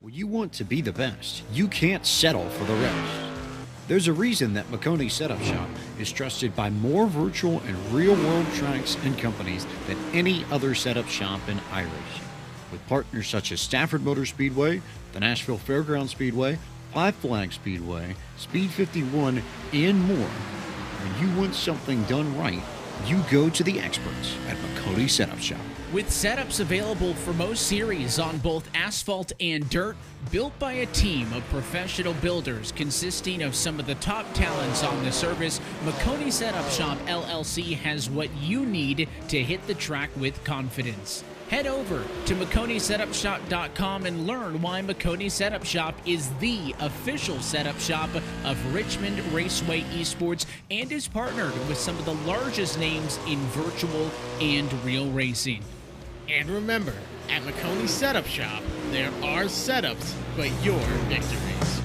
When you want to be the best, you can't settle for the rest. There's a reason that McConey Setup Shop is trusted by more virtual and real-world tracks and companies than any other setup shop in iRacing. With partners such as Stafford Motor Speedway, the Nashville Fairgrounds Speedway, Five Flag Speedway, Speed 51, and more. When you want something done right, you go to the experts at McConey Setup Shop. With setups available for most series on both asphalt and dirt, built by a team of professional builders consisting of some of the top talents on the service, McConey Setup Shop LLC has what you need to hit the track with confidence. Head over to McConeySetupShop.com and learn why McConey Setup Shop is the official setup shop of Richmond Raceway Esports and is partnered with some of the largest names in virtual and real racing. And remember, at McConey Setup Shop, there are setups, but your victories.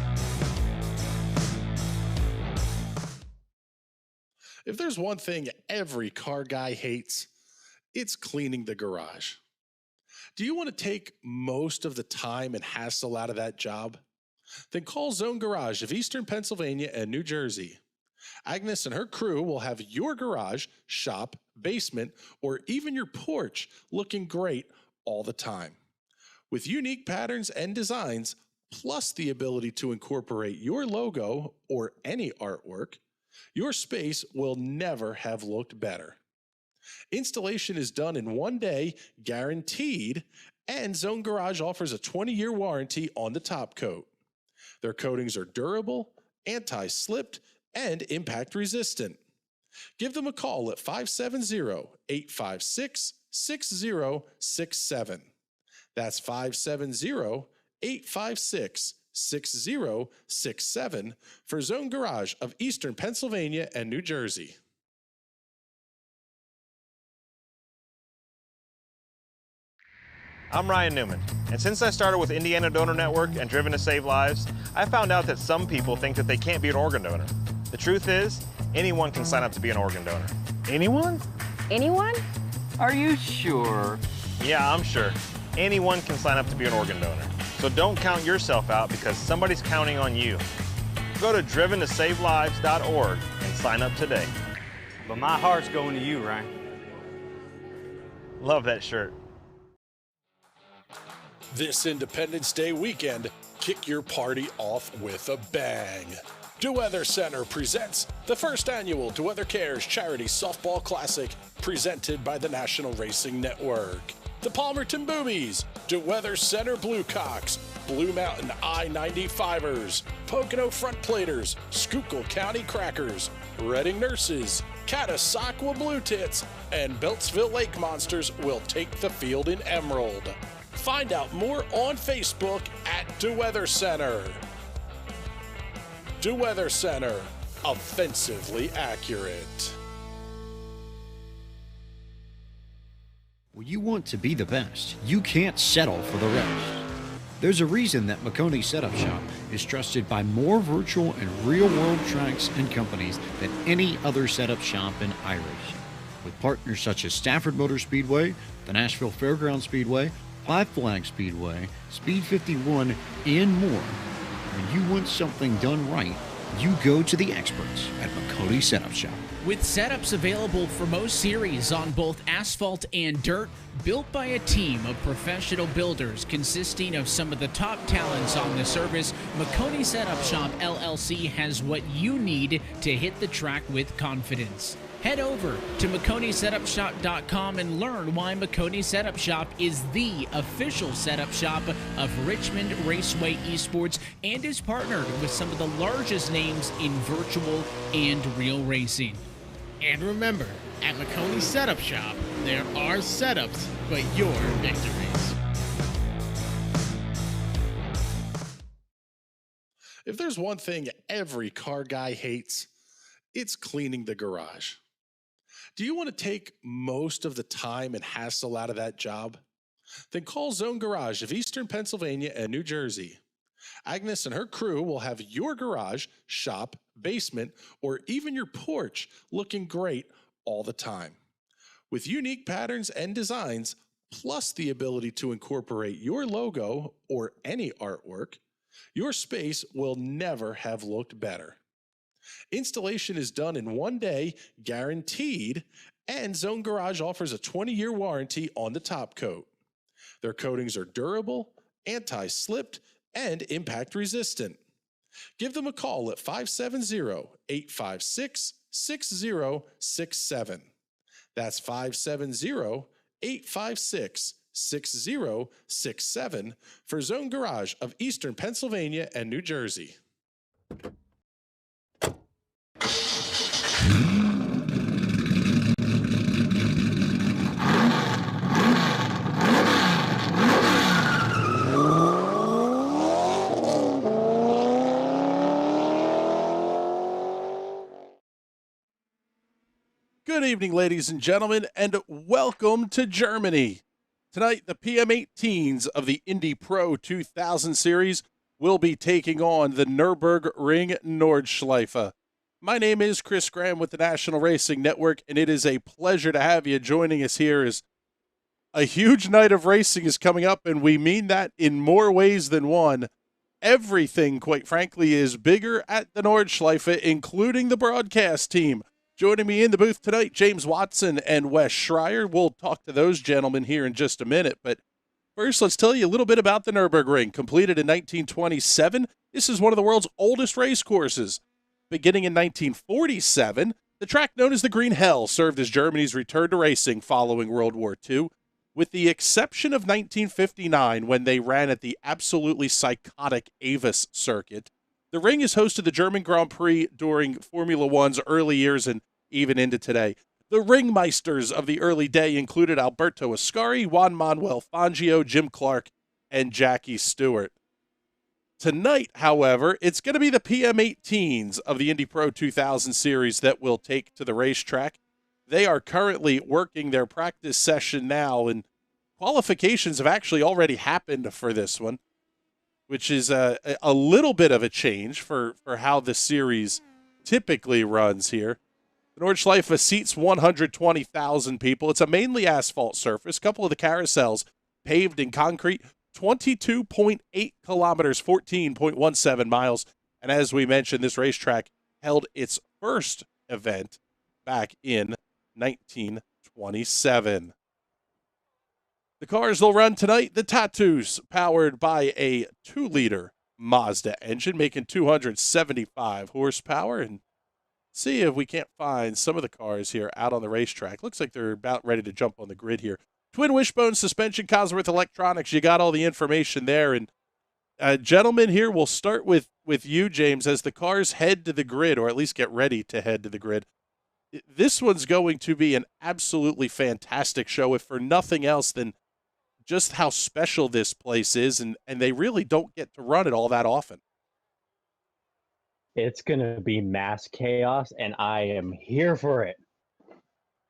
If there's one thing every car guy hates, it's cleaning the garage. Do you want to take most of the time and hassle out of that job? Then call Zone Garage of Eastern Pennsylvania and New Jersey. Agnes and her crew will have your garage, shop, basement, or even your porch looking great all the time. With unique patterns and designs, plus the ability to incorporate your logo or any artwork, your space will never have looked better. Installation is done in 1 day, guaranteed, and Zone Garage offers a 20-year warranty on the top coat. Their coatings are durable, anti-slipped, and impact resistant. Give them a call at 570-856-6067. That's 570-856-6067 for Zone Garage of Eastern Pennsylvania and New Jersey. I'm Ryan Newman, and since I started with Indiana Donor Network and Driven to Save Lives, I found out that some people think that they can't be an organ donor. The truth is, anyone can sign up to be an organ donor. Anyone? Anyone? Are you sure? Yeah, I'm sure. Anyone can sign up to be an organ donor. So don't count yourself out because somebody's counting on you. Go to driventosavelives.org and sign up today. But my heart's going to you, Ryan. Love that shirt. This Independence Day weekend, kick your party off with a bang. DeWeather Center presents the first annual DeWeather Cares Charity Softball Classic presented by the National Racing Network. The Palmerton Boobies, DeWeather Center Bluecocks, Blue Mountain I-95ers, Pocono Front Platers, Schuylkill County Crackers, Reading Nurses, Catasauqua Blue Tits, and Beltsville Lake Monsters will take the field in Emerald. Find out more on Facebook at DeWeather Center. DeWeather Center, offensively accurate. When you want to be the best, you can't settle for the rest. There's a reason that McConey Setup Shop is trusted by more virtual and real-world tracks and companies than any other setup shop in iRacing. With partners such as Stafford Motor Speedway, the Nashville Fairgrounds Speedway, Five Flag Speedway, Speed 51, and more. When you want something done right, you go to the experts at McConey Setup Shop. With setups available for most series on both asphalt and dirt, built by a team of professional builders consisting of some of the top talents on the service, McConey Setup Shop LLC has what you need to hit the track with confidence. Head over to McConeySetupShop.com and learn why McConey Setup Shop is the official setup shop of Richmond Raceway Esports and is partnered with some of the largest names in virtual and real racing. And remember, at McConey Setup Shop, there are setups, but your victories. If there's one thing every car guy hates, it's cleaning the garage. Do you want to take most of the time and hassle out of that job? Then call Zone Garage of Eastern Pennsylvania and New Jersey. Agnes and her crew will have your garage, shop, basement, or even your porch looking great all the time. With unique patterns and designs, plus the ability to incorporate your logo or any artwork, your space will never have looked better. Installation is done in 1 day, guaranteed, and Zone Garage offers a 20-year warranty on the top coat. Their coatings are durable, anti-slipped, and impact resistant. Give them a call at 570-856-6067. That's 570-856-6067 for Zone Garage of Eastern Pennsylvania and New Jersey. Good evening, ladies and gentlemen, and welcome to Germany. Tonight, the PM18s of the Indy Pro 2000 series will be taking on the Nurburgring Nordschleife. My name is Chris Graham with the National Racing Network, and it is a pleasure to have you joining us here as a huge night of racing is coming up, and we mean that in more ways than one. Everything, quite frankly, is bigger at the Nordschleife, including the broadcast team. Joining me in the booth tonight, James Watson and Wes Schreier. We'll talk to those gentlemen here in just a minute. But first, let's tell you a little bit about the Nürburgring. Completed in 1927, this is one of the world's oldest race courses. Beginning in 1947, the track known as the Green Hell served as Germany's return to racing following World War II, with the exception of 1959 when they ran at the absolutely psychotic Avis circuit. The ring has hosted the German Grand Prix during Formula One's early years and even into today. The ringmeisters of the early day included Alberto Ascari, Juan Manuel Fangio, Jim Clark, and Jackie Stewart. Tonight, however, it's going to be the PM18s of the Indy Pro 2000 series that will take to the racetrack. They are currently working their practice session now, and qualifications have actually already happened for this one, which is a little bit of a change for how the series typically runs here. The Nordschleife seats 120,000 people. It's a mainly asphalt surface. A couple of the carousels paved in concrete, 22.8 kilometers, 14.17 miles. And as we mentioned, this racetrack held its first event back in 1927. The cars they'll run tonight, the Tattoos, powered by a 2-liter Mazda engine, making 275 horsepower. And see if we can't find some of the cars here out on the racetrack. Looks like they're about ready to jump on the grid here. Twin wishbone suspension, Cosworth Electronics. You got all the information there. And gentlemen, here we'll start with you, James, as the cars head to the grid, or at least get ready to head to the grid. This one's going to be an absolutely fantastic show, if for nothing else than just how special this place is, and they really don't get to run it all that often. It's going to be mass chaos, and I am here for it.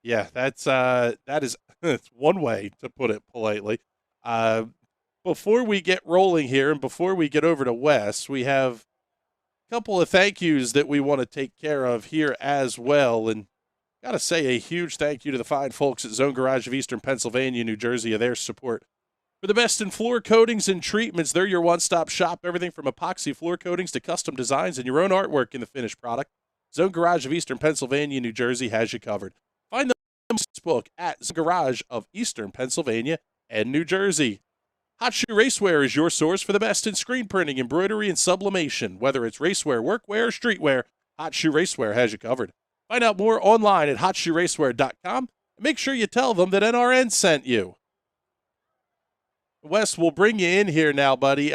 Yeah, that is it's one way to put it politely. Before we get rolling here and before we get over to Wes, we have a couple of thank yous that we want to take care of here as well. And got to say a huge thank you to the fine folks at Zone Garage of Eastern Pennsylvania, New Jersey, of their support. For the best in floor coatings and treatments, they're your one-stop shop. Everything from epoxy floor coatings to custom designs and your own artwork in the finished product. Zone Garage of Eastern Pennsylvania, New Jersey has you covered. Find them on Facebook at Zone Garage of Eastern Pennsylvania and New Jersey. Hot Shoe Racewear is your source for the best in screen printing, embroidery, and sublimation. Whether it's racewear, workwear, or streetwear, Hot Shoe Racewear has you covered. Find out more online at hotshoeracewear.com and make sure you tell them that NRN sent you. Wes, we'll bring you in here now, buddy.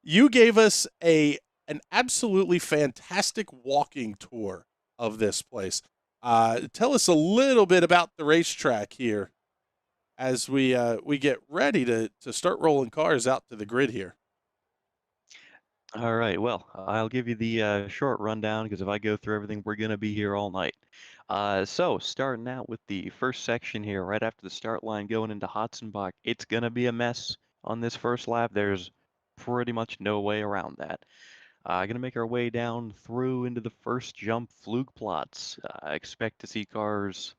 You gave us an absolutely fantastic walking tour of this place. Tell us a little bit about the racetrack here as we get ready to start rolling cars out to the grid here. All right, well, I'll give you the short rundown because if I go through everything, we're going to be here all night. So starting out with the first section here, right after the start line going into Hotzenbach, it's going to be a mess on this first lap. There's pretty much no way around that. Going to make our way down through into the first jump Flugplatz. I expect to see cars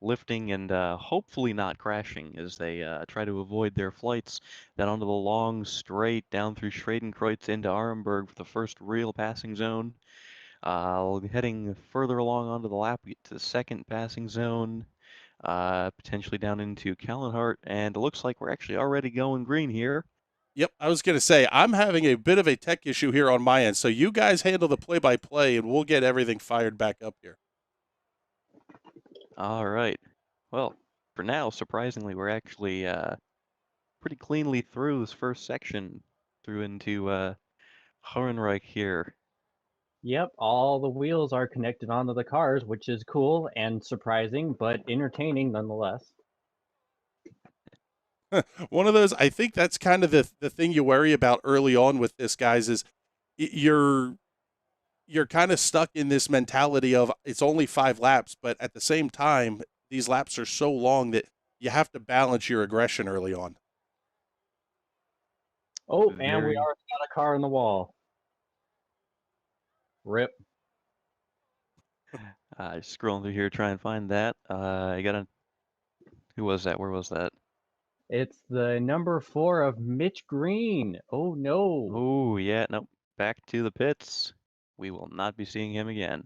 lifting and hopefully not crashing as they try to avoid their flights then onto the long straight down through Schradenkreuz into Arenberg for the first real passing zone. Heading further along onto the lap, we get to the second passing zone, potentially down into Kallenhart, and it looks like we're actually already going green here. Yep, I was going to say, I'm having a bit of a tech issue here on my end, so you guys handle the play-by-play, and we'll get everything fired back up here. All right. Well, for now, surprisingly, we're actually pretty cleanly through this first section, through into Hohenreich here. Yep, all the wheels are connected onto the cars, which is cool and surprising, but entertaining nonetheless. One of those, I think that's kind of the thing you worry about early on with this, guys, is you're kind of stuck in this mentality of it's only 5 laps, but at the same time, these laps are so long that you have to balance your aggression early on. Oh, and we already got a car in the wall. Rip. Just scrolling through here, try and find that. I got a. Who was that? Where was that? It's the number 4 of Mitch Green. Oh, no. Oh, yeah. Nope. Back to the pits. We will not be seeing him again.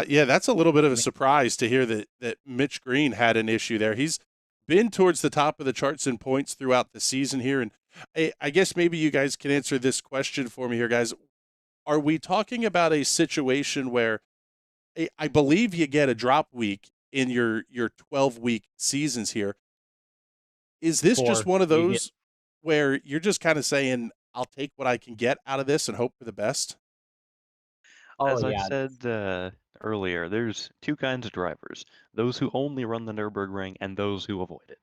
Yeah, that's a little bit of a surprise to hear that Mitch Green had an issue there. He's been towards the top of the charts in points throughout the season here. And I guess maybe you guys can answer this question for me here, guys. Are we talking about a situation where I believe you get a drop week in your 12-week seasons here? Is this just one of those where you're just kind of saying, I'll take what I can get out of this and hope for the best? As I said earlier, there's 2 kinds of drivers, those who only run the Nürburgring and those who avoid it.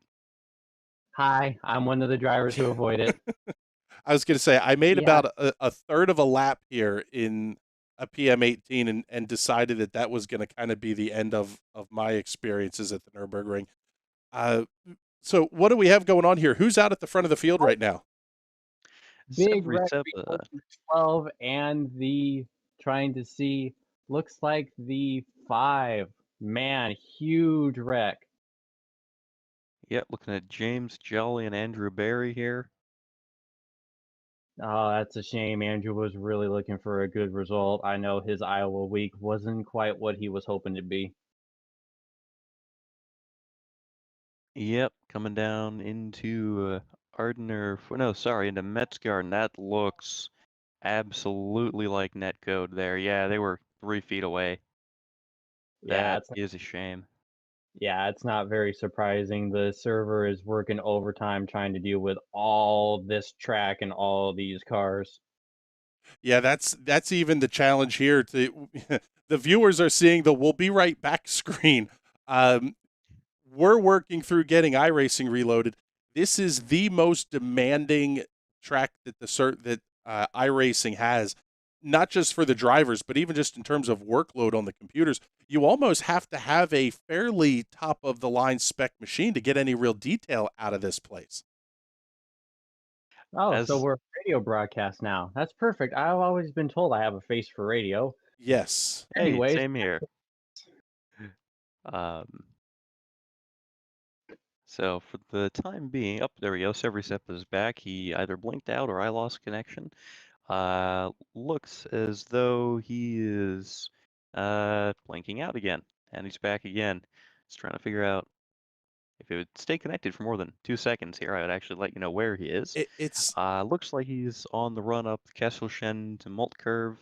Hi, I'm one of the drivers who avoid it. I was going to say, I made about a third of a lap here in a PM18 and decided that was going to kind of be the end of my experiences at the Nürburgring. So what do we have going on here? Who's out at the front of the field right now? Big wreck 12 and the trying to see, looks like the 5. Man, huge wreck. Yep, looking at James Jolly and Andrew Barry here. Oh, that's a shame. Andrew was really looking for a good result. I know his Iowa week wasn't quite what he was hoping to be. Yep, coming down into into Metzgarden. That looks absolutely like netcode there. Yeah, they were 3 feet away. Yeah, That is a shame. Yeah, it's not very surprising. The server is working overtime trying to deal with all this track and all these cars. Yeah, that's even the challenge here. The viewers are seeing the "we'll be right back" screen. We're working through getting iRacing reloaded. This is the most demanding track that iRacing has, not just for the drivers, but even just in terms of workload on the computers. You almost have to have a fairly top-of-the-line spec machine to get any real detail out of this place. Oh, so we're radio broadcast now. That's perfect. I've always been told I have a face for radio. Yes. Anyways, hey, same here. So for the time being, there we go. Severicep is back. He either blinked out or I lost connection. Looks as though he is blinking out again, and he's back again. Just trying to figure out if it would stay connected for more than 2 seconds here. I would actually let you know where he is. It's looks like he's on the run up Kesselchen to Molt Curve.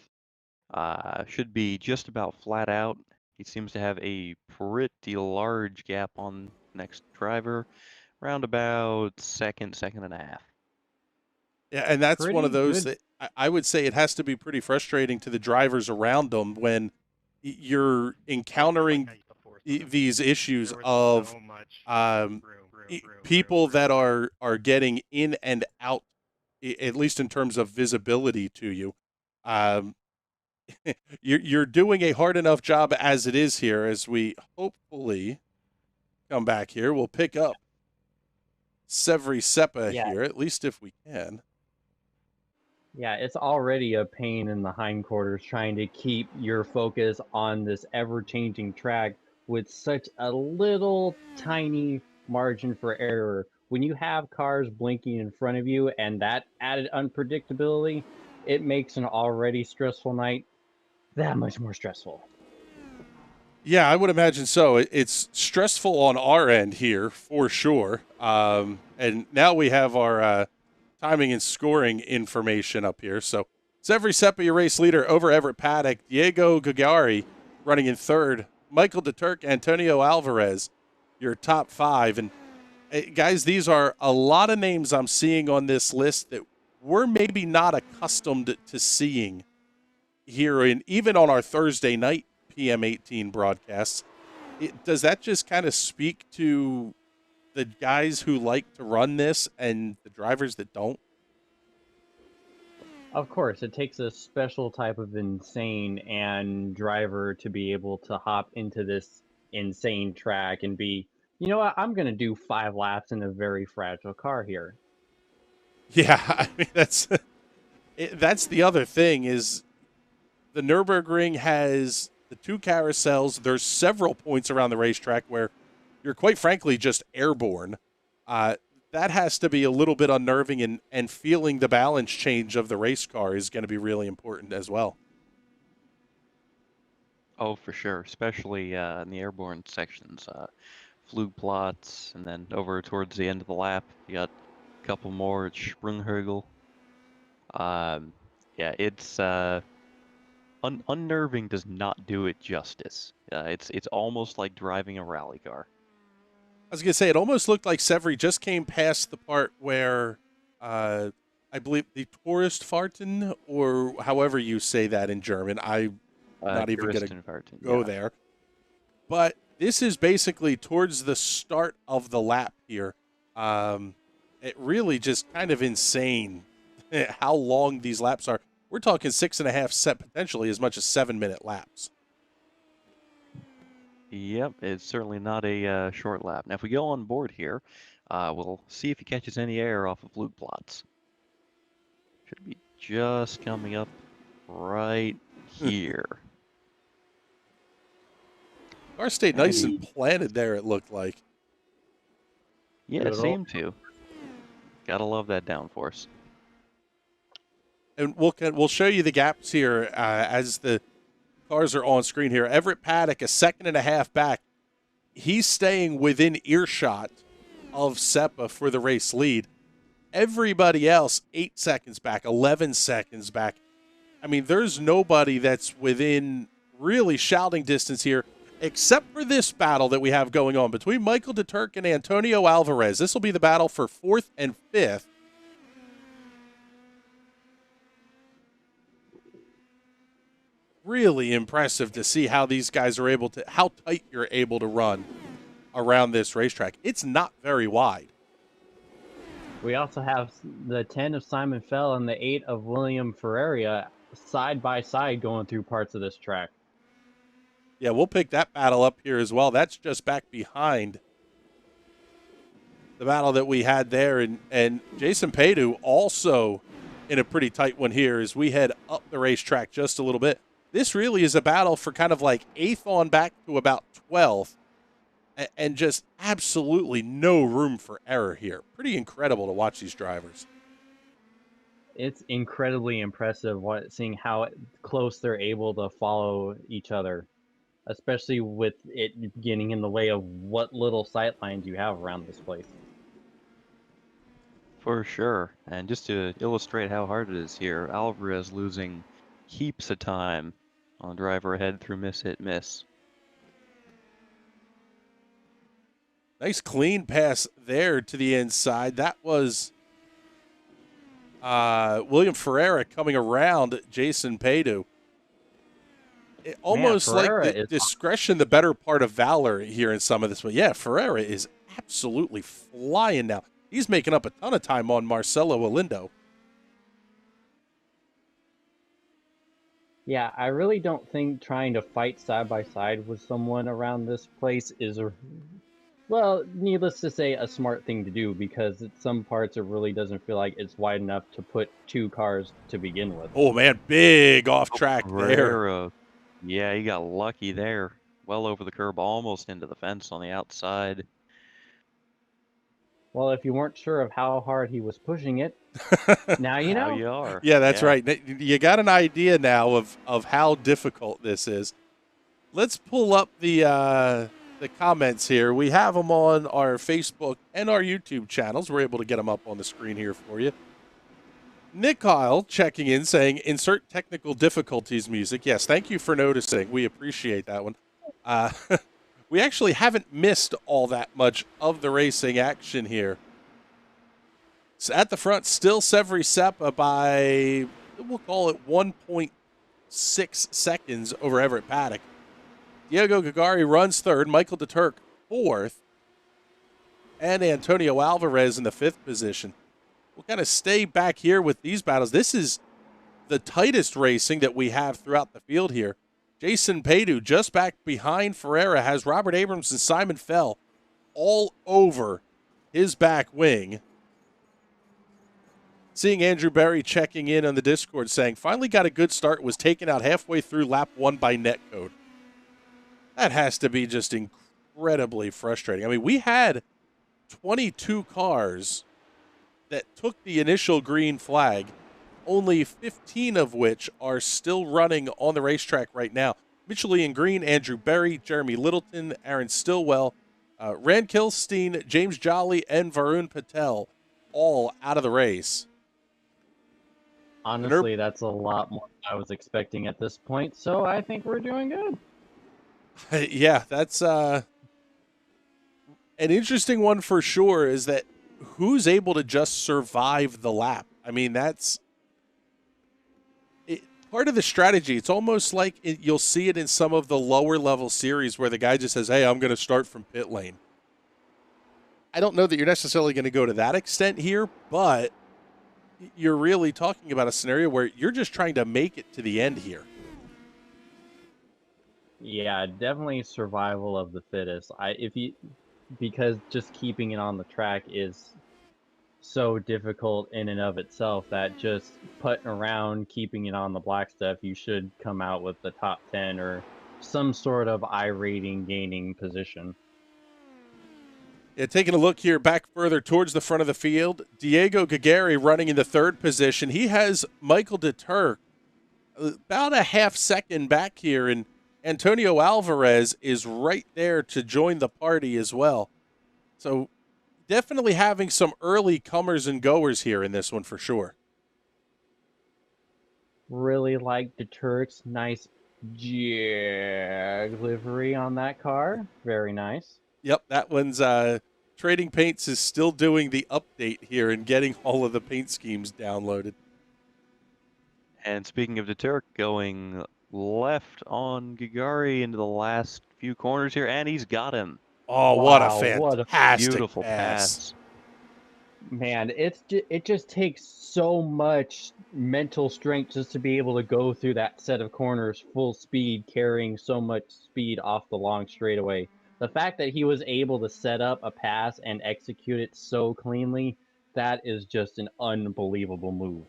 Should be just about flat out. He seems to have a pretty large gap on next driver, around about second and a half. Yeah, and that's one of those that I would say it has to be pretty frustrating to the drivers around them when you're encountering these issues of people that are getting in and out, at least in terms of visibility to you. You're doing a hard enough job as it is here. As we hopefully come back here, we'll pick up Severicep here, at least if we can. Yeah, it's already a pain in the hindquarters trying to keep your focus on this ever-changing track with such a little tiny margin for error. When you have cars blinking in front of you and that added unpredictability, it makes an already stressful night that much more stressful. Yeah, I would imagine so. It's stressful on our end here for sure. And now we have our timing and scoring information up here. So it's every Seppa, your race leader over Everett Paddock, Diego Gagari running in third, Michael DeTurk, Antonio Alvarez, your top five. And guys, these are a lot of names I'm seeing on this list that we're maybe not accustomed to seeing here, even on our Thursday night PM 18 broadcasts. Does that just kind of speak to the guys who like to run this and the drivers that don't? Of course, it takes a special type of insane and driver to be able to hop into this insane track and be, you know what, I'm going to do 5 laps in a very fragile car here. Yeah, I mean, that's the other thing is the Nürburgring has the 2 carousels. There's several points around the racetrack where you're quite frankly just airborne. That has to be a little bit unnerving, and feeling the balance change of the race car is going to be really important as well. Oh, for sure, especially in the airborne sections. Flug plots, and then over towards the end of the lap, you got a couple more at Sprunghurgel. Yeah, it's unnerving does not do it justice. It's almost like driving a rally car. I was going to say, it almost looked like Severi just came past the part where I believe the Touristfahrten, or however you say that in German. I'm not even going to go there. But this is basically towards the start of the lap here. It really just kind of insane how long these laps are. We're talking 6.5 set, potentially as much as 7-minute laps. Yep, it's certainly not a short lap. Now, if we go on board here, we'll see if he catches any air off of Flug plots. Should be just coming up right here. Car stayed nice and planted there, it looked like. Yeah, it seemed to. Gotta love that downforce. And we'll show you the gaps here as the cars are on screen here. Everett Paddock, a 2.5 seconds back. He's staying within earshot of Seppa for the race lead. Everybody else, 8 seconds back, 11 seconds back. I mean, there's nobody that's within really shouting distance here, except for this battle that we have going on between Michael DeTurk and Antonio Alvarez. This will be the battle for 4th and 5th. Really impressive to see how these guys are able to, how tight you're able to run around this racetrack. It's not very wide. We also have the 10 of Simon Fell and the 8 of William Ferreira side by side going through parts of this track. Yeah, we'll pick that battle up here as well. That's just back behind the battle that we had there. And Jason Paydu also in a pretty tight one here as we head up the racetrack just a little bit. This really is a battle for kind of like 8th on back to about 12th, and just absolutely no room for error here. Pretty incredible to watch these drivers. It's incredibly impressive seeing how close they're able to follow each other, especially with it getting in the way of what little sight lines you have around this place. For sure. And just to illustrate how hard it is here, Alvarez losing heaps of time on driver ahead through miss, hit, miss. Nice clean pass there to the inside. That was William Ferreira coming around Jason Paydu. Almost like the discretion, the better part of valor here in some of this. But yeah, Ferreira is absolutely flying now. He's making up a ton of time on Marcelo Olindo. Yeah, I really don't think trying to fight side by side with someone around this place is, well, needless to say, a smart thing to do, because at some parts it really doesn't feel like it's wide enough to put 2 cars to begin with. Oh, man, big off track there. Yeah, he got lucky there. well over the curb, almost into the fence on the outside. Well, if you weren't sure of how hard he was pushing it, now you Now know. you are. Yeah, that's right. You got an idea now of how difficult this is. Let's pull up the comments here. We have them on our Facebook and our YouTube channels. We're able to get them up on the screen here for you. Nick Kyle checking in saying, insert technical difficulties music. Yes, thank you for noticing. We appreciate that one. We actually haven't missed all that much of the racing action here. So at the front, still Severi Seppa by, we'll call it 1.6 seconds over Everett Paddock. Diego Gagari runs third, Michael DeTurk fourth, and Antonio Alvarez in the fifth position. We'll kind of stay back here with these battles. This is the tightest racing that we have throughout the field here. Jason Paydu just back behind Ferreira has Robert Abrams and Simon Fell all over his back wing. Seeing Andrew Berry checking in on the Discord saying, finally got a good start, was taken out halfway through lap 1 by Netcode. That has to be just incredibly frustrating. I mean, we had 22 cars that took the initial green flag, only 15 of which are still running on the racetrack right now. Mitchell Ian Green, Andrew Berry, Jeremy Littleton, Aaron Stillwell, Rand Kilstein, James Jolly, and Varun Patel all out of the race. Honestly, that's a lot more than I was expecting at this point, so I think we're doing good. Yeah, that's an interesting one for sure, is that who's able to just survive the lap? I mean, that's part of the strategy. It's almost like you'll see it in some of the lower level series where the guy just says, hey, I'm going to start from pit lane. I don't know that you're necessarily going to go to that extent here, but you're really talking about a scenario where you're just trying to make it to the end here. Yeah, definitely survival of the fittest. Because just keeping it on the track is so difficult in and of itself that just putting around, keeping it on the black stuff, you should come out with the top 10 or some sort of iRating gaining position. Yeah, taking a look here back further towards the front of the field, Diego Gagari running in the third position. He has Michael DeTurk about a half second back here, and Antonio Alvarez is right there to join the party as well. So definitely having some early comers and goers here in this one for sure. Really like DeTurk's nice Jag livery on that car. Very nice. Yep, that one's Trading Paints is still doing the update here and getting all of the paint schemes downloaded. And speaking of DeTurk, going left on Gagari into the last few corners here, and he's got him. Oh, wow, what a fantastic beautiful pass. Man, it just takes so much mental strength just to be able to go through that set of corners full speed, carrying so much speed off the long straightaway. The fact that he was able to set up a pass and execute it so cleanly, that is just an unbelievable move.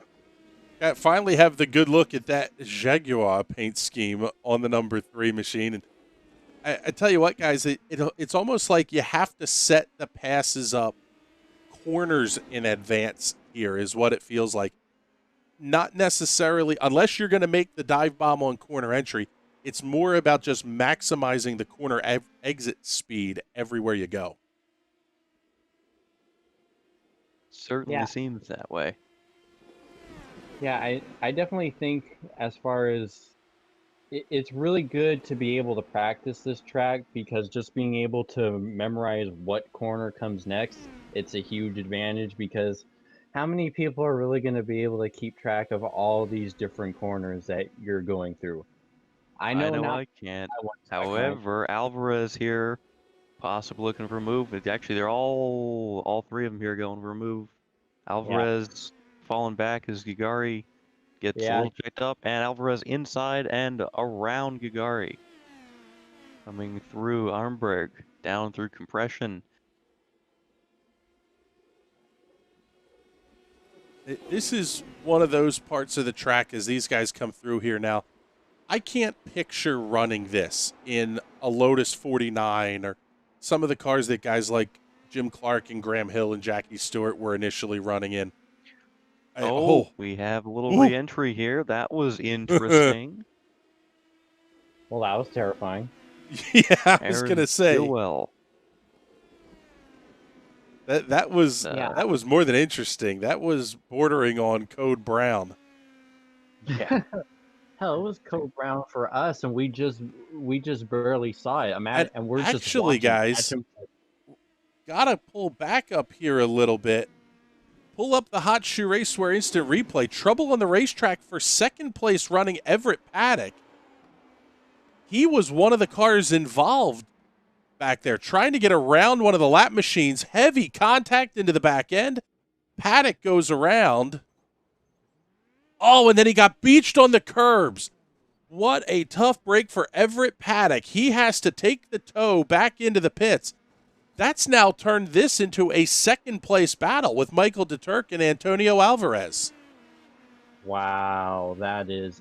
Finally have the good look at that Jaguar paint scheme on the number 3 machine. And I tell you what, guys, it's almost like you have to set the passes up corners in advance here is what it feels like. Not necessarily, unless you're going to make the dive bomb on corner entry, it's more about just maximizing the corner exit speed everywhere you go. Certainly seems that way. Yeah, I definitely think as far as it's really good to be able to practice this track, because just being able to memorize what corner comes next, it's a huge advantage, because how many people are really going to be able to keep track of all these different corners that you're going through? I know now I can't. However, Alvarez here, possibly looking for a move. Actually, they're all three of them here going for a move. Alvarez falling back as Gagari gets a little checked up, and Alvarez inside and around Gagari. Coming through Armberg, down through compression. This is one of those parts of the track as these guys come through here now. I can't picture running this in a Lotus 49 or some of the cars that guys like Jim Clark and Graham Hill and Jackie Stewart were initially running in. We have a little Ooh. re-entry here. That was interesting. Well, that was terrifying. Yeah, I was Aaron gonna say Stillwell. that was more than interesting. That was bordering on Code Brown. Yeah. Hell, it was Code Brown for us, and we just barely saw it. And we're just Actually, watching, guys, gotta pull back up here a little bit. Pull up the Hot Shoe Racewear instant replay. Trouble on the racetrack for second place running Everett Paddock. He was one of the cars involved back there, trying to get around one of the lap machines. Heavy contact into the back end. Paddock goes around. Oh, and then he got beached on the curbs. What a tough break for Everett Paddock. He has to take the tow back into the pits. That's now turned this into a second-place battle with Michael DeTurk and Antonio Alvarez. Wow, that is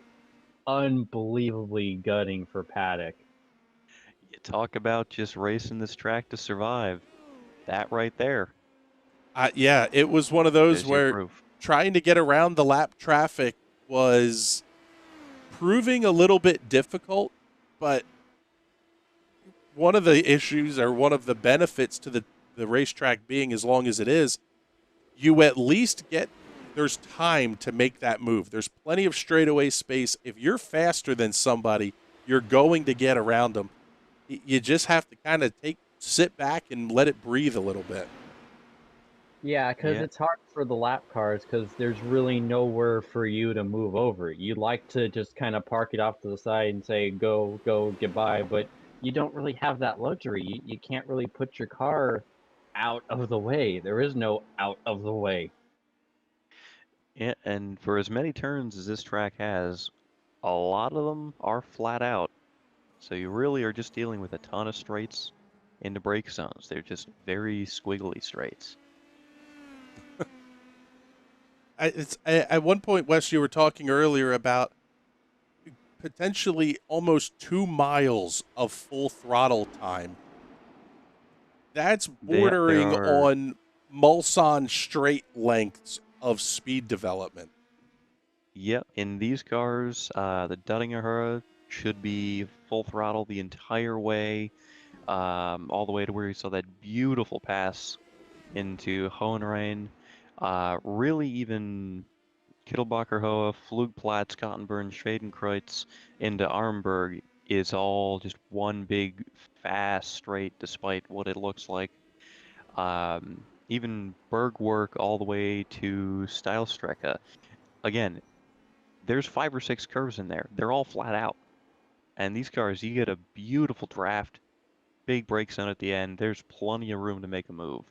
unbelievably gutting for Paddock. You talk about just racing this track to survive. That right there. Yeah, it was one of those where trying to get around the lap traffic was proving a little bit difficult, but one of the issues or one of the benefits to the racetrack being as long as it is, you at least there's time to make that move. There's plenty of straightaway space. If you're faster than somebody, you're going to get around them. You just have to kind of sit back and let it breathe a little bit. Yeah, because it's hard for the lap cars because there's really nowhere for you to move over. You'd like to just kind of park it off to the side and say, go, goodbye, but you don't really have that luxury. You can't really put your car out of the way. There is no out of the way. Yeah, and for as many turns as this track has, a lot of them are flat out. So you really are just dealing with a ton of straights into brake zones. They're just very squiggly straights. At one point, Wes, you were talking earlier about potentially almost 2 miles of full throttle time. That's bordering on Mulsanne straight lengths of speed development. Yep, in these cars, the Duttinger should be full throttle the entire way, all the way to where you saw that beautiful pass into Hohenrhein. Really even Kittelbacher Hoa, Flugplatz, Cottenburn, Schwedenkreuz into Armberg is all just one big fast straight despite what it looks like. Even Bergwerk all the way to Steilstrecke. Again, there's 5 or 6 curves in there. They're all flat out. And these cars, you get a beautiful draft, big brake zone at the end. There's plenty of room to make a move.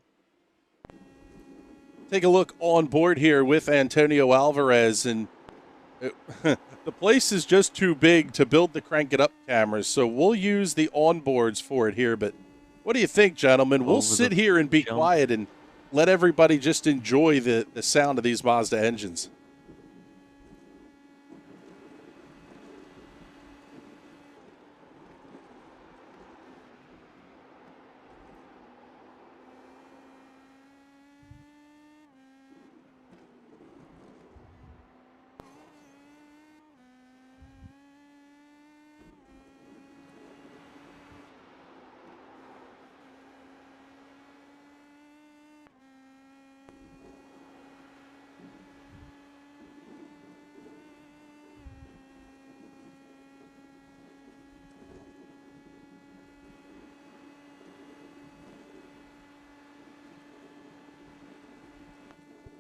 Take a look on board here with Antonio Alvarez, and the place is just too big to build the Crank It Up cameras, so we'll use the onboards for it here. But what do you think, gentlemen? We'll sit here and be quiet and let everybody just enjoy the sound of these Mazda engines.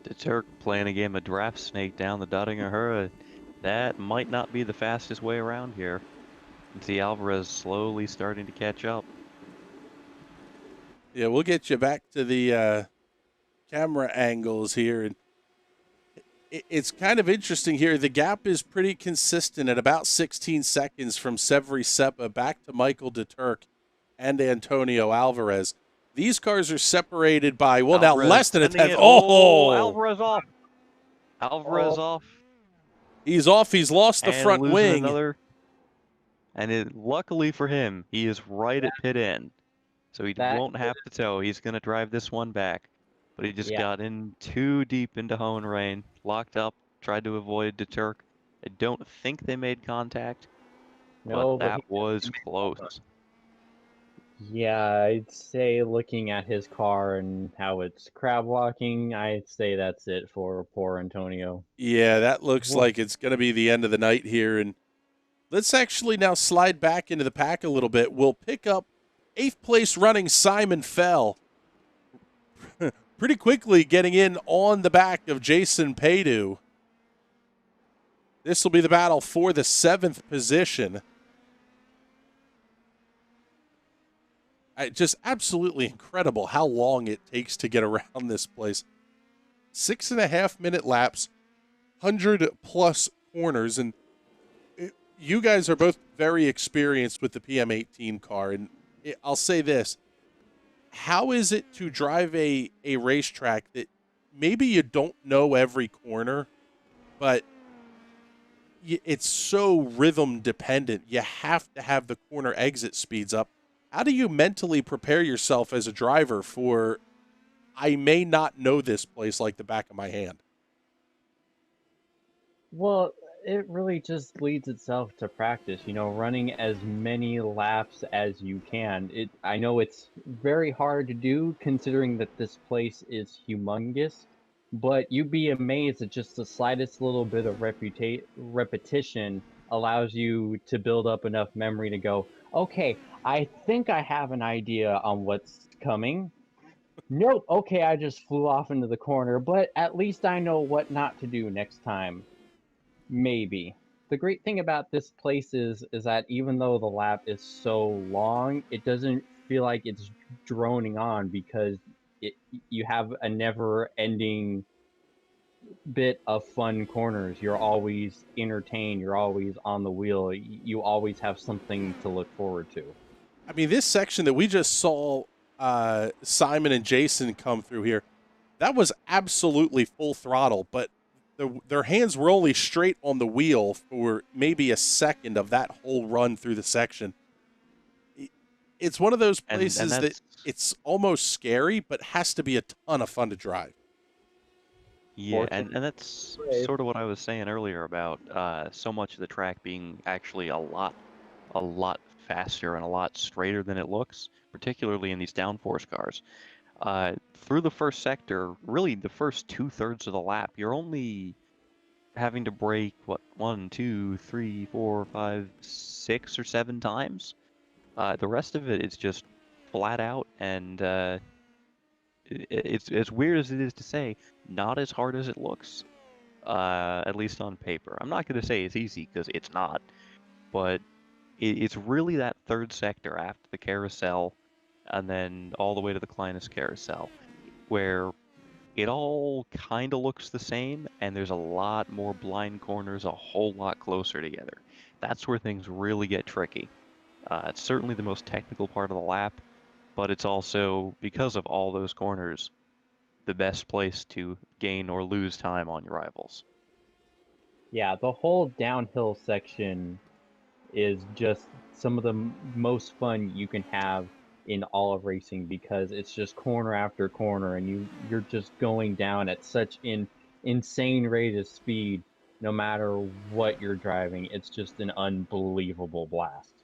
DeTurk playing a game of draft snake down the Duttinger. That might not be the fastest way around here. You can see Alvarez slowly starting to catch up. Yeah, we'll get you back to the camera angles here. And it's kind of interesting here. The gap is pretty consistent at about 16 seconds from Severi Seppa back to Michael DeTurk and Antonio Alvarez. These cars are separated by, well, Alvarez now less than a tenth. Oh, Alvarez off. Alvarez off. He's off. He's lost the front wing. And luckily for him, he is right at pit end. So he That won't have to tow. He's going to drive this one back. But he just yeah. got in too deep into Hohenrain, locked up, tried to avoid the Turk. I don't think they made contact, but No, but that was close. yeah, I'd say looking at his car and how it's crab walking, I'd say that's it for poor Antonio. Yeah, that looks like it's going to be the end of the night here. And let's actually now slide back into the pack a little bit. We'll pick up 8th place running Simon Fell pretty quickly, getting in on the back of Jason Paydu. This will be the battle for the 7th position. Just absolutely incredible how long it takes to get around this place. 6.5-minute laps, 100+ corners, and you guys are both very experienced with the PM18 car, and I'll say this. How is it to drive a racetrack that maybe you don't know every corner, but it's so rhythm dependent? You have to have the corner exit speeds up. How do you mentally prepare yourself as a driver for, I may not know this place like the back of my hand? Well, it really just leads itself to practice, running as many laps as you can. I know it's very hard to do considering that this place is humongous, but you'd be amazed that just the slightest little bit of repetition allows you to build up enough memory to go, okay, I think I have an idea on what's coming. Nope, okay, I just flew off into the corner, but at least I know what not to do next time. Maybe. The great thing about this place is that even though the lap is so long, it doesn't feel like it's droning on because you have a never-ending bit of fun corners. You're always entertained. You're always on the wheel. You always have something to look forward to. I mean, this section that we just saw Simon and Jason come through here, that was absolutely full throttle, but their hands were only straight on the wheel for maybe a second of that whole run through the section. It's one of those places that it's almost scary, but has to be a ton of fun to drive. Yeah, and that's sort of what I was saying earlier about so much of the track being actually a lot faster and a lot straighter than it looks, particularly in these downforce cars. Through the first sector, really the first 2/3 of the lap, you're only having to brake, 1, 2, 3, 4, 5, 6 or 7 times. The rest of it is just flat out, and it's as weird as it is to say, not as hard as it looks, at least on paper. I'm not going to say it's easy, because it's not, but it's really that third sector after the carousel, and then all the way to the Clinus carousel, where it all kind of looks the same, and there's a lot more blind corners a whole lot closer together. That's where things really get tricky. It's certainly the most technical part of the lap, but it's also, because of all those corners, the best place to gain or lose time on your rivals. Yeah, the whole downhill section is just some of the most fun you can have in all of racing, because it's just corner after corner, and you're just going down at such an insane rate of speed no matter what you're driving. It's just an unbelievable blast.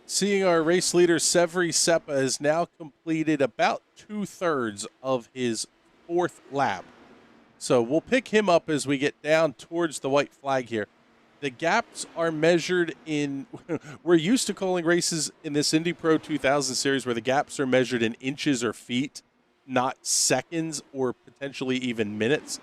Seeing our race leader, Severi Seppa, has now completed about 2/3 of his 4th lap. So we'll pick him up as we get down towards the white flag here. The gaps are measured in, we're used to calling races in this Indy Pro 2000 series where the gaps are measured in inches or feet, not seconds or potentially even minutes.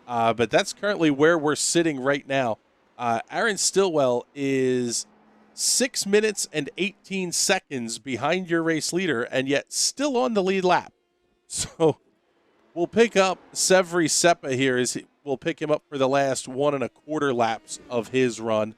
But that's currently where we're sitting right now. Aaron Stillwell is 6 minutes and 18 seconds behind your race leader, and yet still on the lead lap. So we'll pick up Severi Seppa here. We'll pick him up for the last 1 1/4 laps of his run.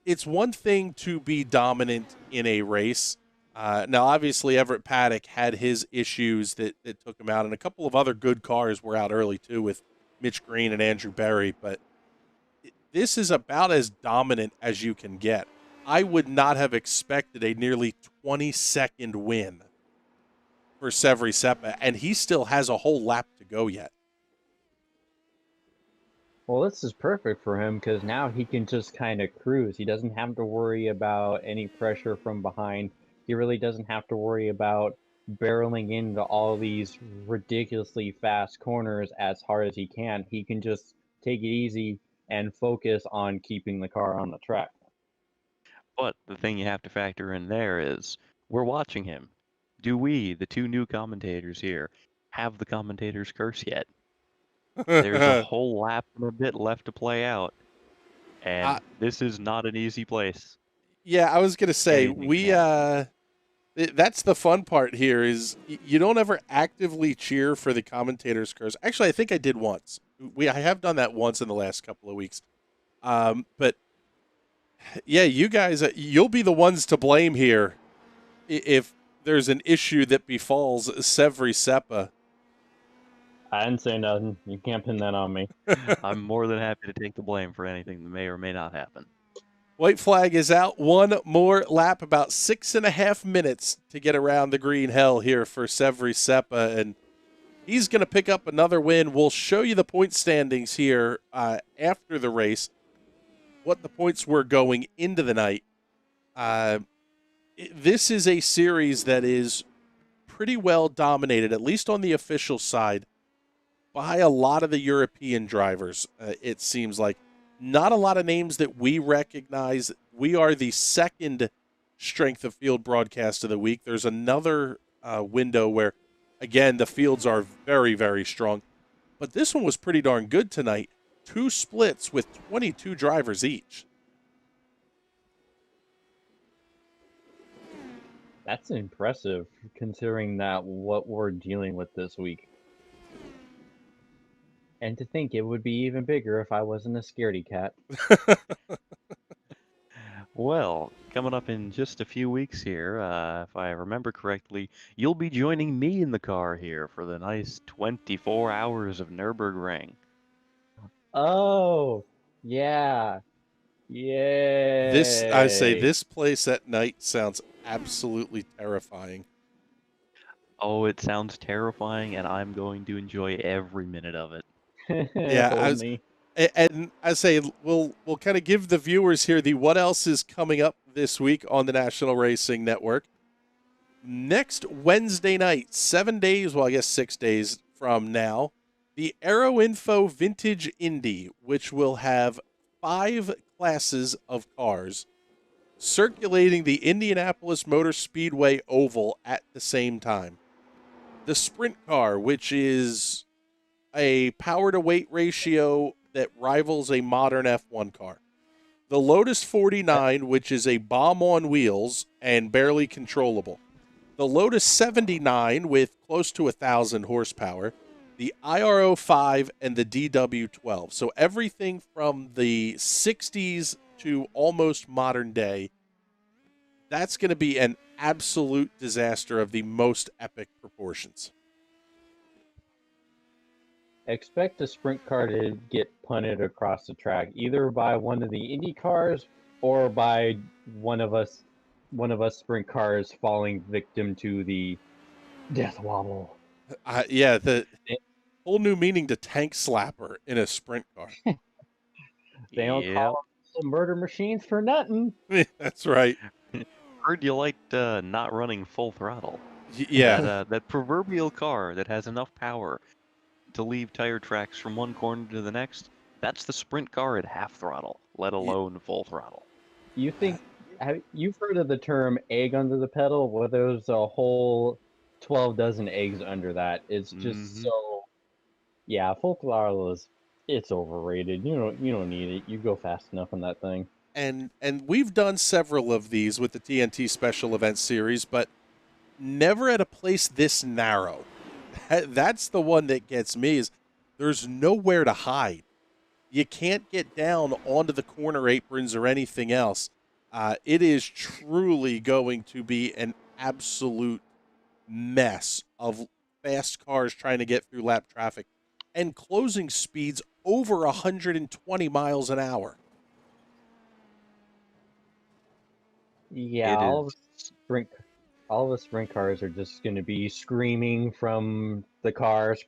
It's one thing to be dominant in a race. Now, obviously, Everett Paddock had his issues that took him out, and a couple of other good cars were out early, too, with Mitch Green and Andrew Berry. But this is about as dominant as you can get. I would not have expected a nearly 20-second win for Severi Seppa, and he still has a whole lap to go yet. Well, this is perfect for him because now he can just kind of cruise. He doesn't have to worry about any pressure from behind. He really doesn't have to worry about barreling into all these ridiculously fast corners as hard as he can. He can just take it easy and focus on keeping the car on the track. But the thing you have to factor in there is we're watching him. Do we, the two new commentators here, have the commentator's curse yet? There's a whole lap and a bit left to play out, and this is not an easy place. Yeah, I was gonna say that's the fun part here is you don't ever actively cheer for the commentator's curse. Actually, I think I did once. I have done that once in the last couple of weeks. But yeah, you guys, you'll be the ones to blame here if there's an issue that befalls Severi Seppa. I didn't say nothing. You can't pin that on me. I'm more than happy to take the blame for anything that may or may not happen. White flag is out. One more lap, about 6.5 minutes to get around the green hell here for Severi Seppa, and he's going to pick up another win. We'll show you the point standings here after the race, what the points were going into the night. This is a series that is pretty well dominated, at least on the official side, by a lot of the European drivers, it seems like. Not a lot of names that we recognize. We are the second Strength of Field broadcast of the week. There's another window where, again, the fields are very, very strong. But this one was pretty darn good tonight. 2 splits with 22 drivers each. That's impressive, considering that what we're dealing with this week. And to think it would be even bigger if I wasn't a scaredy cat. Well, coming up in just a few weeks here, if I remember correctly, you'll be joining me in the car here for the nice 24 hours of Nurburgring. Oh, yeah. Yeah. This place at night sounds absolutely terrifying. Oh, it sounds terrifying, and I'm going to enjoy every minute of it. Yeah, and I say we'll kind of give the viewers here the what else is coming up this week on the National Racing Network. Next Wednesday night, 7 days, well, I guess 6 days from now, the Aero Info Vintage Indy, which will have 5 classes of cars circulating the Indianapolis Motor Speedway Oval at the same time. The Sprint Car, which is a power-to-weight ratio that rivals a modern F1 car. The Lotus 49, which is a bomb on wheels and barely controllable. The Lotus 79 with close to 1,000 horsepower. The IRO 5 and the DW12. So everything from the 60s to almost modern day. That's going to be an absolute disaster of the most epic proportions. Expect a sprint car to get punted across the track, either by one of the Indy cars or by one of us sprint cars falling victim to the death wobble. Yeah, the whole new meaning to tank slapper in a sprint car. They don't call them murder machines for nothing. That's right. Heard you liked not running full throttle. Yeah. That proverbial car that has enough power to leave tire tracks from one corner to the next, that's the sprint car at half throttle, let alone full throttle. You've heard of the term egg under the pedal? Well, there's a whole 12 dozen eggs under that. It's just so, yeah, full throttle it's overrated. You don't need it. You go fast enough on that thing. And we've done several of these with the TNT Special Events Series, but never at a place this narrow. That's the one that gets me, is there's nowhere to hide. You can't get down onto the corner aprons or anything else. It is truly going to be an absolute mess of fast cars trying to get through lap traffic and closing speeds over 120 miles an hour. Yeah, It is. all of the sprint cars are just going to be screaming from the cars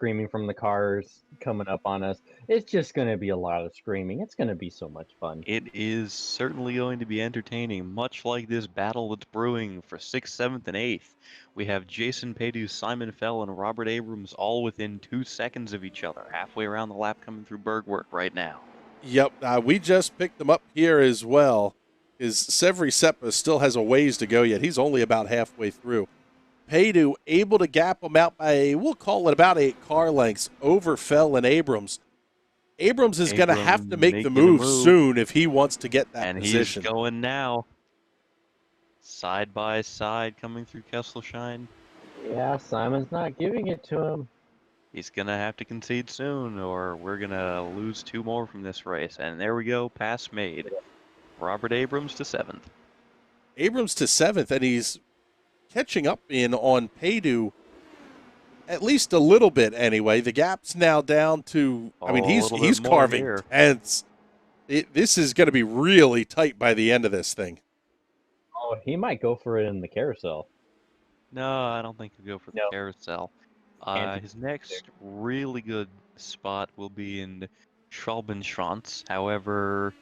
coming up on us. It's just going to be a lot of screaming. It's going to be so much fun. It is certainly going to be entertaining, much like this battle that's brewing for 6th, 7th, and 8th. We have Jason Paydu, Simon Fell, and Robert Abrams all within 2 seconds of each other, halfway around the lap coming through Bergwerk right now. Yep, we just picked them up here as well. Severi Seppa still has a ways to go yet. He's only about halfway through. Paydu able to gap him out by, we'll call it about 8 car lengths over Fell and Abrams. Abrams is going to have to make the move soon if he wants to get that position. And he's going now. Side by side coming through Kesselshine. Yeah, Simon's not giving it to him. He's going to have to concede soon, or we're going to lose 2 more from this race. And there we go, pass made. Robert Abrams to 7th. Abrams to 7th, and he's catching up on Paydu at least a little bit anyway. The gap's now down to, he's carving tenths. This is going to be really tight by the end of this thing. Oh, he might go for it in the carousel. No, I don't think he'll go for the carousel. His next really good spot will be in Schwalbenschwanz. However,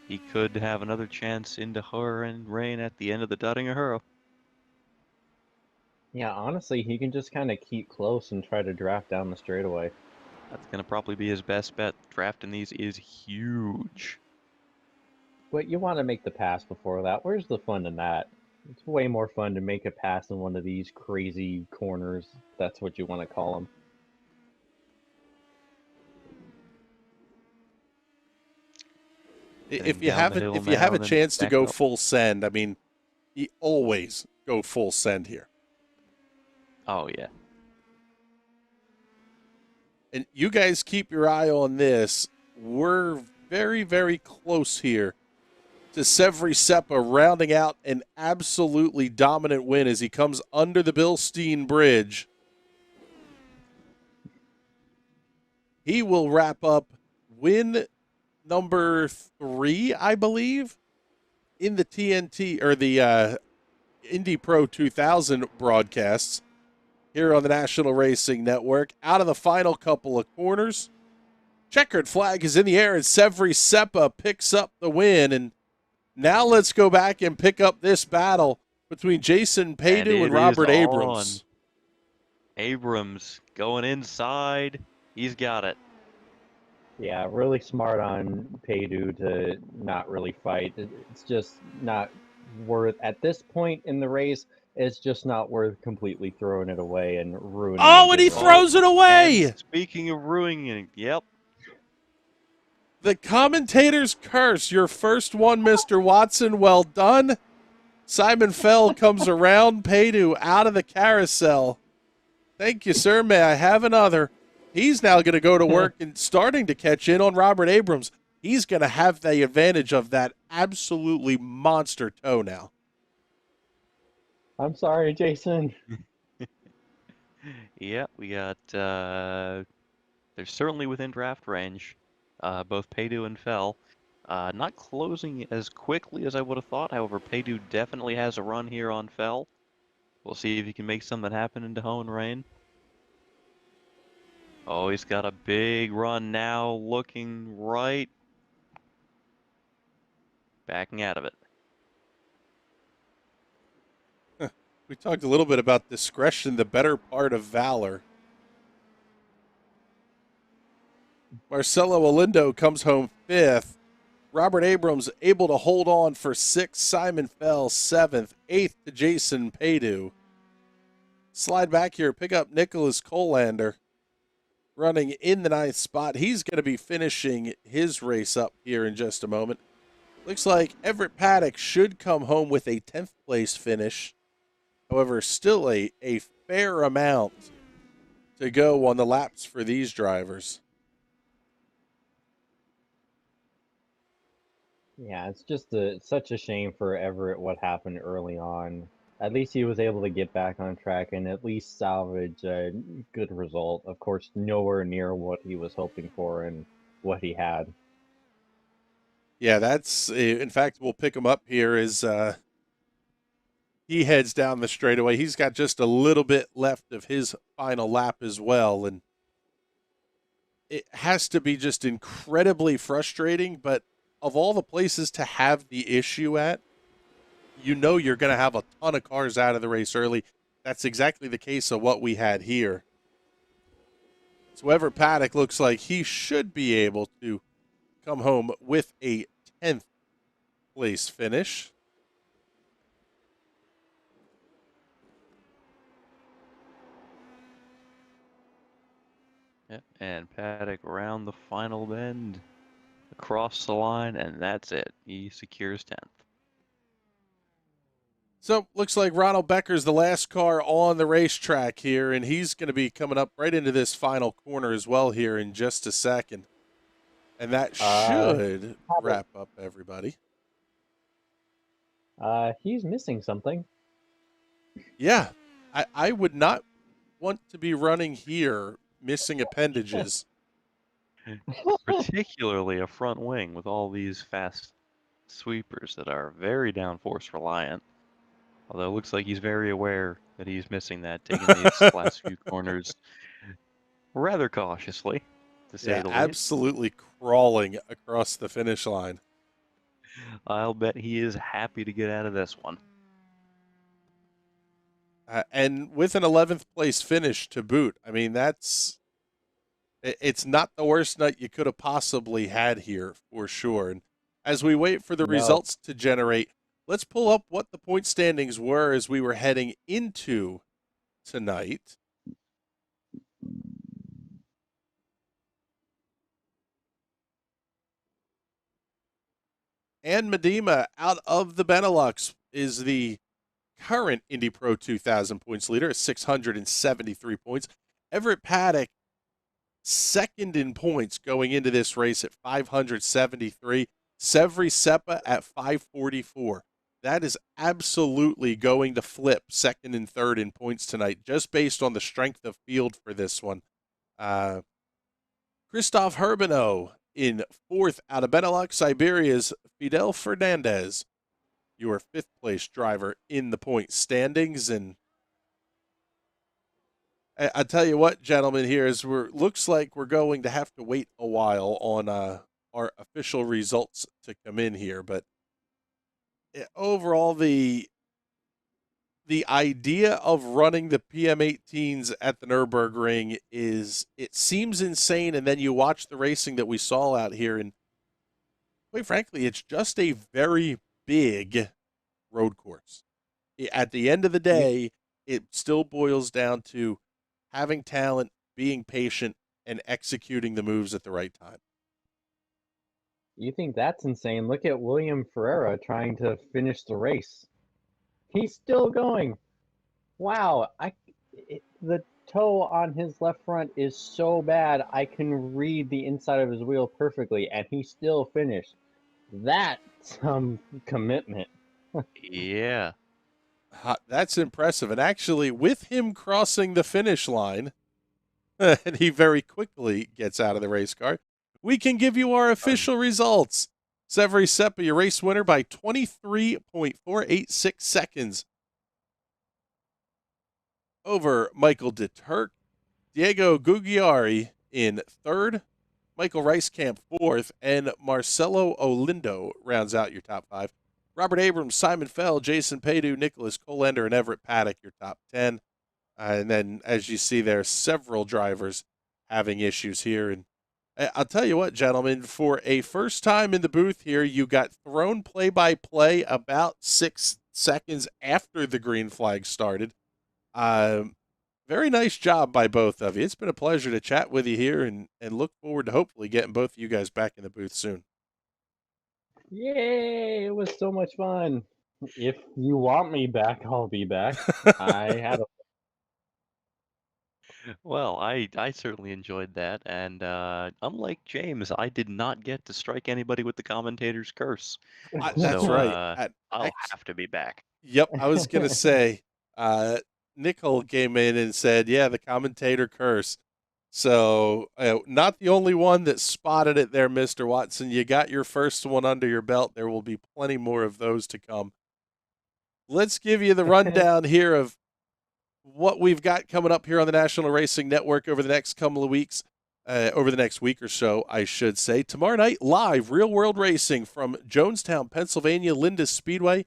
he could have another chance into her and Rain at the end of the Duttinger Hurrow. Yeah, honestly, he can just kind of keep close and try to draft down the straightaway. That's going to probably be his best bet. Drafting these is huge. But you want to make the pass before that. Where's the fun in that? It's way more fun to make a pass in one of these crazy corners. That's what you want to call them. If you have a chance to go full send, you always go full send here. Oh yeah. And you guys keep your eye on this. We're very, very close here to Severi Seppa rounding out an absolutely dominant win as he comes under the Bilstein Bridge. He will wrap up win number 3, I believe, in the TNT or the Indy Pro 2000 broadcasts here on the National Racing Network. Out of the final couple of corners, checkered flag is in the air, and Severi Seppa picks up the win. And now let's go back and pick up this battle between Jason Paydu and Robert Abrams. Abrams going inside. He's got it. Yeah, really smart on Paydu to not really fight. It's just not worth, at this point in the race, it's just not worth completely throwing it away and ruining it. Oh, and he throws it away! And speaking of ruining it, yep. The commentator's curse. Your first one, Mr. Watson. Well done. Simon Fell comes around Paydu out of the carousel. Thank you, sir. May I have another? He's now going to go to work and starting to catch in on Robert Abrams. He's going to have the advantage of that absolutely monster toe now. I'm sorry, Jason. Yeah, we got, they're certainly within draft range. Both Paydu and Fell. Not closing as quickly as I would have thought. However, Paydu definitely has a run here on Fell. We'll see if he can make something happen into Ho and Rain. Oh, he's got a big run now, looking right. Backing out of it. We talked a little bit about discretion, the better part of valor. Marcelo Olindo comes home 5th. Robert Abrams able to hold on for 6th. Simon Fell 7th. 8th to Jason Paydu. Slide back here, pick up Nicholas Colander running in the 9th spot. He's going to be finishing his race up here in just a moment. Looks like Everett Paddock should come home with a 10th place finish. However, still a fair amount to go on the laps for these drivers. Yeah, it's just such a shame for Everett what happened early on. At least he was able to get back on track and at least salvage a good result. Of course, nowhere near what he was hoping for and what he had. Yeah, that's, in fact, we'll pick him up here as he heads down the straightaway. He's got just a little bit left of his final lap as well, and it has to be just incredibly frustrating, but of all the places to have the issue at, you know you're going to have a ton of cars out of the race early. That's exactly the case of what we had here. So Everett Paddock looks like he should be able to come home with a 10th place finish. Yep, and Paddock around the final bend, across the line, and that's it. He secures 10th. So looks like Ronald Becker's the last car on the racetrack here, and he's going to be coming up right into this final corner as well here in just a second. And that should wrap up everybody. He's missing something. Yeah, I would not want to be running here missing appendages. Particularly a front wing with all these fast sweepers that are very downforce reliant. Although it looks like he's very aware that he's missing that, taking these last few corners rather cautiously, to say the least. Absolutely crawling across the finish line. I'll bet he is happy to get out of this one. And with an 11th place finish to boot, I mean, it's not the worst night you could have possibly had here for sure. And as we wait for the results to generate, let's pull up what the point standings were as we were heading into tonight. And Medema, out of the Benelux, is the current Indy Pro 2000 points leader at 673 points. Everett Paddock, second in points going into this race at 573. Severi Seppa at 544. That is absolutely going to flip second and third in points tonight, just based on the strength of field for this one. Christoph Herbino in fourth out of Benelux. Iberia's Fidel Fernandez, your fifth place driver in the point standings. And I tell you what, gentlemen, here is looks like we're going to have to wait a while on our official results to come in here. But overall, the idea of running the PM18s at the Nurburgring it seems insane, and then you watch the racing that we saw out here, and quite frankly, it's just a very big road course. At the end of the day, it still boils down to having talent, being patient, and executing the moves at the right time. You think that's insane? Look at William Ferreira trying to finish the race. He's still going. Wow, the toe on his left front is so bad, I can read the inside of his wheel perfectly, and he still finished. That's some commitment. Yeah. That's impressive. And actually, with him crossing the finish line, and he very quickly gets out of the race car, we can give you our official results. Severi Seppa, your race winner by 23.486 seconds over Michael de Turk. Diego Gugliari in third, Michael Reiskamp fourth, and Marcelo Olindo rounds out your top five. Robert Abrams, Simon Fell, Jason Padu, Nicholas Colender, and Everett Paddock, your top 10. And then, as you see there, several drivers having issues here. And I'll tell you what, gentlemen, for a first time in the booth here, you got thrown play-by-play about 6 seconds after the green flag started. Very nice job by both of you. It's been a pleasure to chat with you here, and look forward to hopefully getting both of you guys back in the booth soon. Yay! It was so much fun. If you want me back, I'll be back. I had a Well, I certainly enjoyed that, and unlike James, I did not get to strike anybody with the commentator's curse. That's So, right. I'll have to be back. Yep, I was going to say, Nicole came in and said, yeah, the commentator curse. So, not the only one that spotted it there, Mr. Watson. You got your first one under your belt. There will be plenty more of those to come. let's give you the rundown here of what we've got coming up here on the National Racing Network over the next couple of weeks, over the next week or so, I should say. Tomorrow night, live real-world racing from Jonestown, Pennsylvania, Lindis Speedway.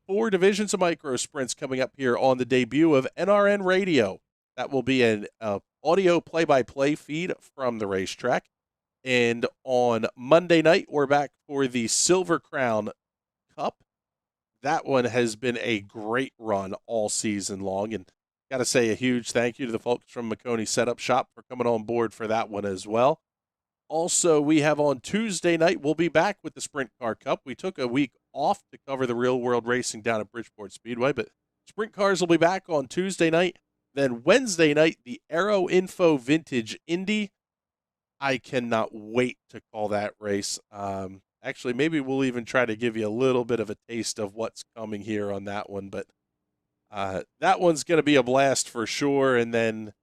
4 divisions of micro sprints coming up here on the debut of NRN Radio. That will be an audio play-by-play feed from the racetrack. And on Monday night, we're back for the Silver Crown Cup. That one has been a great run all season long. And got to say a huge thank you to the folks from McConey Setup Shop for coming on board for that one as well. Also, we have on Tuesday night, we'll be back with the Sprint Car Cup. We took a week off to cover the real world racing down at Bridgeport Speedway, but Sprint Cars will be back on Tuesday night. Then Wednesday night, the Aero Info Vintage Indy. I cannot wait to call that race. Actually, maybe we'll even try to give you a little bit of a taste of what's coming here on that one, but that one's going to be a blast for sure. And then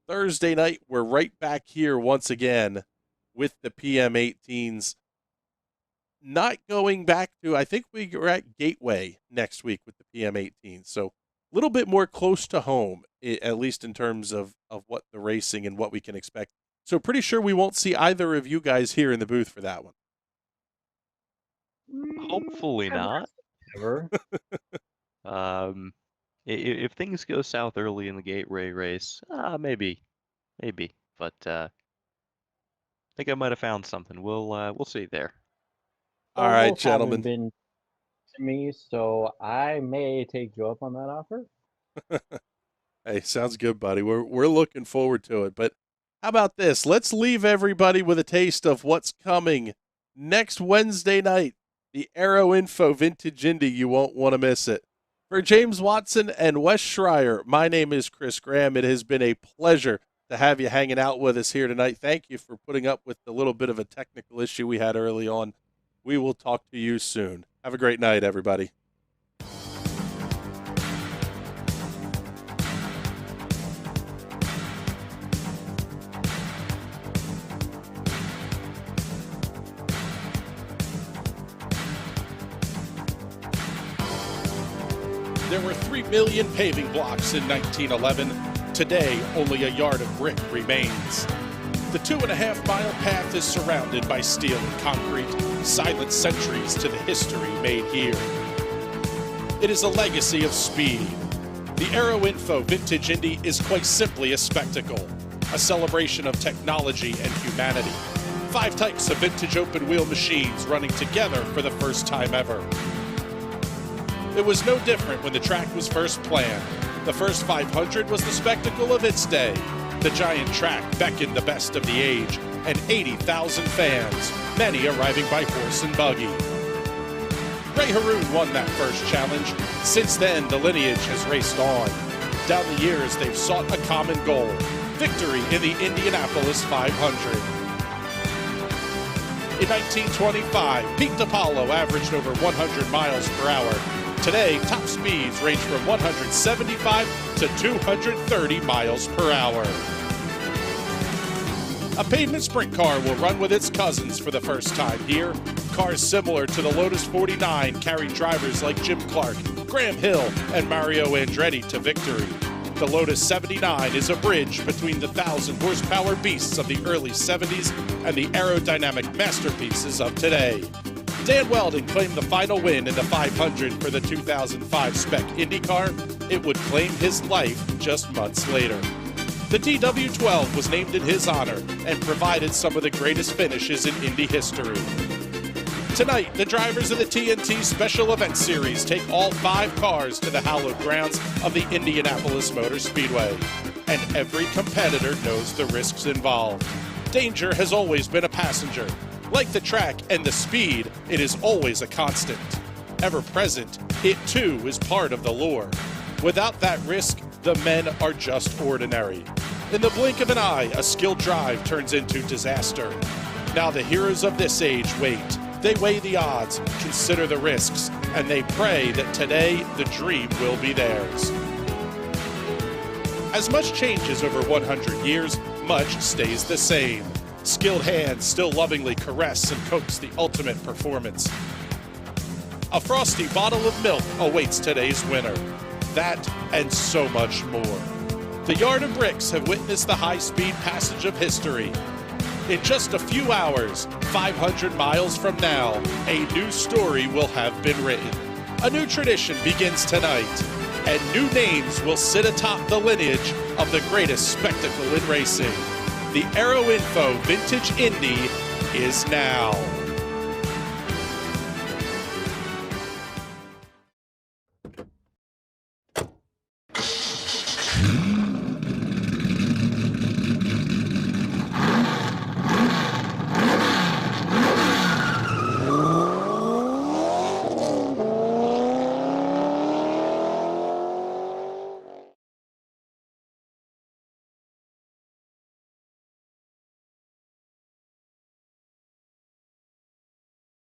Thursday night, we're right back here once again with the PM18s. Not going back to, I think we're at Gateway next week with the PM18s. So a little bit more close to home, at least in terms of what the racing and what we can expect. So pretty sure we won't see either of you guys here in the booth for that one. Hopefully not. Never. If things go south early in the Gateway race, maybe. But I think I might have found something. We'll see there. All right, Both gentlemen. haven't been to me, so I may take you up on that offer. Hey, sounds good, buddy. We're looking forward to it. But how about this? Let's leave everybody with a taste of what's coming next Wednesday night. The Aero Info Vintage Indy. You won't want to miss it. For James Watson and Wes Schreier, my name is Chris Graham. It has been a pleasure to have you hanging out with us here tonight. Thank you for putting up with the little bit of a technical issue we had early on. We will talk to you soon. Have a great night, everybody. There were 3 million paving blocks in 1911. Today, only a yard of brick remains. The 2.5-mile path is surrounded by steel and concrete, silent centuries to the history made here. It is a legacy of speed. The Aero Info Vintage Indy is quite simply a spectacle, a celebration of technology and humanity. 5 types of vintage open-wheel machines running together for the first time ever. It was no different when the track was first planned. The first 500 was the spectacle of its day. The giant track beckoned the best of the age, and 80,000 fans, many arriving by horse and buggy. Ray Haroon won that first challenge. Since then, the lineage has raced on. Down the years, they've sought a common goal: victory in the Indianapolis 500. In 1925, Pete DiPaolo averaged over 100 miles per hour. Today, top speeds range from 175 to 230 miles per hour. A pavement sprint car will run with its cousins for the first time here. Cars similar to the Lotus 49 carry drivers like Jim Clark, Graham Hill, and Mario Andretti to victory. The Lotus 79 is a bridge between the 1,000-horsepower beasts of the early 70s and the aerodynamic masterpieces of today. Dan Weldon claimed the final win in the 500 for the 2005 Spec IndyCar. It would claim his life just months later. The TW12 was named in his honor and provided some of the greatest finishes in Indy history. Tonight, the drivers of the TNT Special Event Series take all 5 cars to the hallowed grounds of the Indianapolis Motor Speedway. And every competitor knows the risks involved. Danger has always been a passenger. Like the track and the speed, it is always a constant. Ever present, it too is part of the lure. Without that risk, the men are just ordinary. In the blink of an eye, a skilled drive turns into disaster. Now the heroes of this age wait. They weigh the odds, consider the risks, and they pray that today the dream will be theirs. As much changes over 100 years, much stays the same. Skilled hands still lovingly caress and coax the ultimate performance. A frosty bottle of milk awaits today's winner. That and so much more. The Yard of Bricks have witnessed the high-speed passage of history. In just a few hours, 500 miles from now, a new story will have been written. A new tradition begins tonight, and new names will sit atop the lineage of the greatest spectacle in racing. The Aero Info Vintage Indy is now.